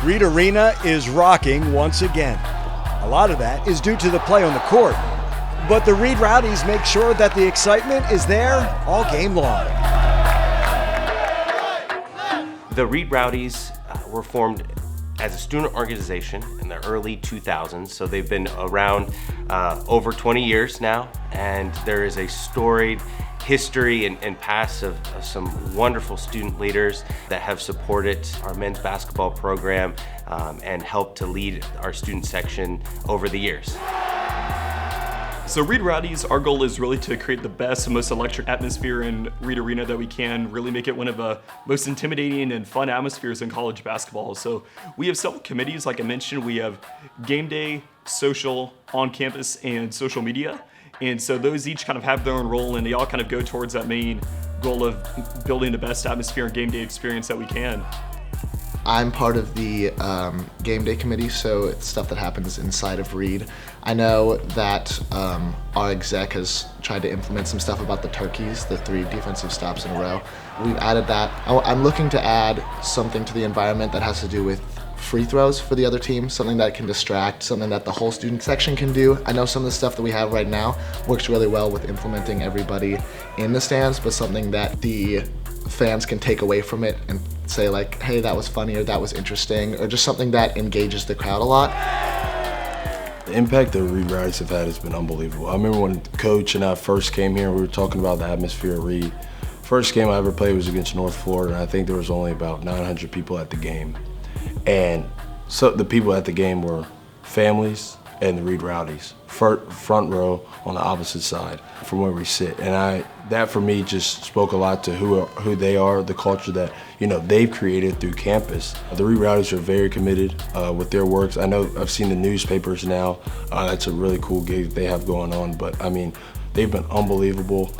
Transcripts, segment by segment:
Reed Arena is rocking once again. A lot of that is due to the play on the court, but the Reed Rowdies make sure that the excitement is there all game long. The Reed Rowdies were formed as a student organization in the early 2000s, so they've been around over 20 years now, and there is a storied history and past of some wonderful student leaders that have supported our men's basketball program and helped to lead our student section over the years. So Reed Rowdies, our goal is really to create the best and most electric atmosphere in Reed Arena that we can, really make it one of the most intimidating and fun atmospheres in college basketball. So we have several committees, like I mentioned. We have game day, social, on campus, and social media. And so those each kind of have their own role, and they all kind of go towards that main goal of building the best atmosphere and game day experience that we can. I'm part of the game day committee, so it's stuff that happens inside of Reed. I know that our exec has tried to implement some stuff about the turkeys, the 3 defensive stops in a row. We've added that. I'm looking to add something to the environment that has to do with free throws for the other team, something that can distract, something that the whole student section can do. I know some of the stuff that we have right now works really well with implementing everybody in the stands, but something that the fans can take away from it and say like, hey, that was funny, or that was interesting, or just something that engages the crowd a lot. The impact that Reed Rowdies have had has been unbelievable. I remember when Coach and I first came here, we were talking about the atmosphere at Reed. First game I ever played was against North Florida, and I think there was only about 900 people at the game. And so the people at the game were families and the Reed Rowdies, front row on the opposite side from where we sit. And that for me just spoke a lot to who they are, the culture that they've created through campus. The Reed Rowdies are very committed with their works. I know I've seen the newspapers now. That's a really cool gig that they have going on. But I mean, they've been unbelievable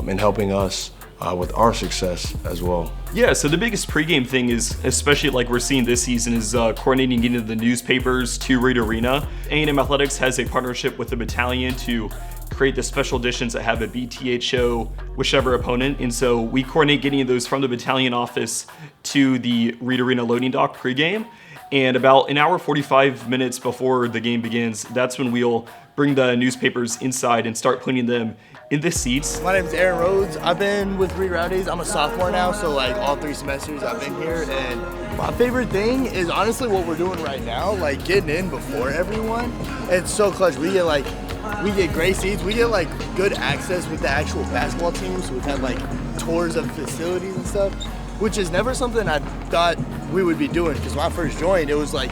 in helping us with our success as well. Yeah, so the biggest pregame thing is, especially like we're seeing this season, is coordinating into the newspapers to Reed Arena. A&M Athletics has a partnership with the battalion to create the special editions that have a BTH show, whichever opponent. And so we coordinate getting those from the battalion office to the Reed Arena loading dock pregame. And about an hour, 45 minutes before the game begins, that's when we'll bring the newspapers inside and start putting them in the seats. My name's Aaron Rhodes. I've been with Reed Rowdies. I'm a sophomore now, so like all 3 semesters I've been here. And my favorite thing is honestly what we're doing right now, like getting in before everyone. It's so clutch. We get great seats. We get like good access with the actual basketball team. So we've had like tours of facilities and stuff, which is never something I thought we would be doing. Because when I first joined, it was like,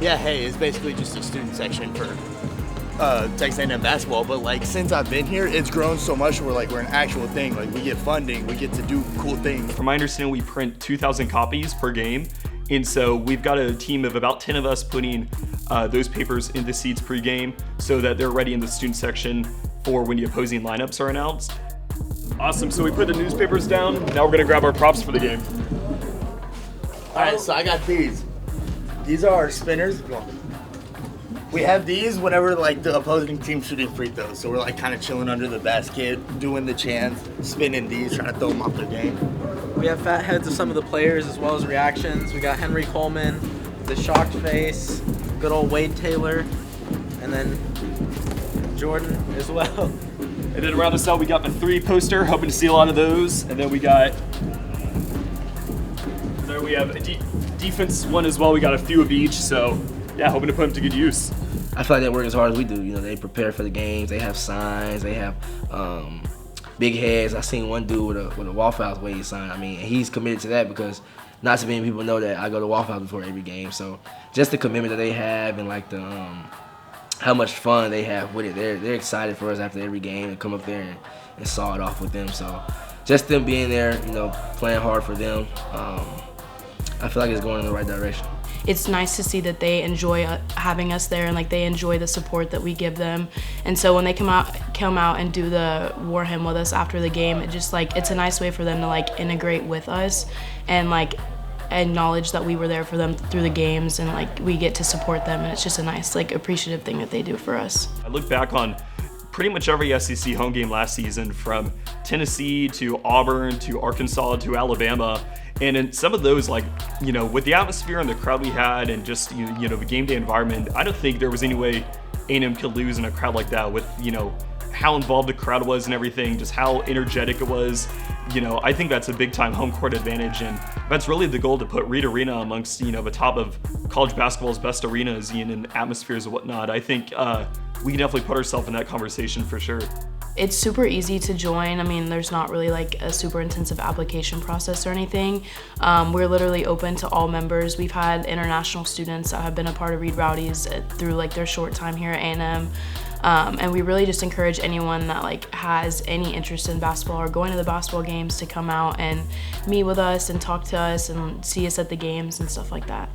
yeah, hey, it's basically just a student section for Texas A&M basketball, but like since I've been here, it's grown so much. We're an actual thing. Like we get funding, we get to do cool things. From my understanding, we print 2,000 copies per game, and so we've got a team of about 10 of us putting those papers in the seats pre-game so that they're ready in the student section for when the opposing lineups are announced. Awesome. So we put the newspapers down. Now we're gonna grab our props for the game. All right, so I got these. These are our spinners. We have these whenever like the opposing team's shooting free throws. So we're like kind of chilling under the basket, doing the chants, spinning these, trying to throw them off their game. We have fat heads of some of the players as well as reactions. We got Henry Coleman, the shocked face, good old Wade Taylor, and then Jordan as well. And then around us out, we got the 3 poster, hoping to see a lot of those. And then we got, there we have a defense one as well. We got a few of each, so yeah, hoping to put them to good use. I feel like they work as hard as we do. They prepare for the games. They have signs. They have big heads. I seen one dude with a Waffle House Wade sign. I mean, he's committed to that because not so many people know that I go to Waffle House before every game. So just the commitment that they have and like the how much fun they have with it. They're excited for us after every game and come up there and saw it off with them. So just them being there, playing hard for them, I feel like it's going in the right direction. It's nice to see that they enjoy having us there and like they enjoy the support that we give them. And so when they come out and do the war hymn with us after the game, it just like it's a nice way for them to like integrate with us and like acknowledge that we were there for them through the games and like we get to support them, and it's just a nice like appreciative thing that they do for us. I look back on pretty much every SEC home game last season, from Tennessee to Auburn to Arkansas to Alabama, And in some of those, like, you know, with the atmosphere and the crowd we had and just, you know, the game day environment, I don't think there was any way A&M could lose in a crowd like that with, you know, how involved the crowd was and everything, just how energetic it was. You know, I think that's a big time home court advantage, and that's really the goal, to put Reed Arena amongst, you know, the top of college basketball's best arenas and atmospheres and whatnot. I think we can definitely put ourselves in that conversation for sure. It's super easy to join. I mean, there's not really like a super intensive application process or anything. We're literally open to all members. We've had international students that have been a part of Reed Rowdies through like their short time here at A&M. And we really just encourage anyone that like has any interest in basketball or going to the basketball games to come out and meet with us and talk to us and see us at the games and stuff like that.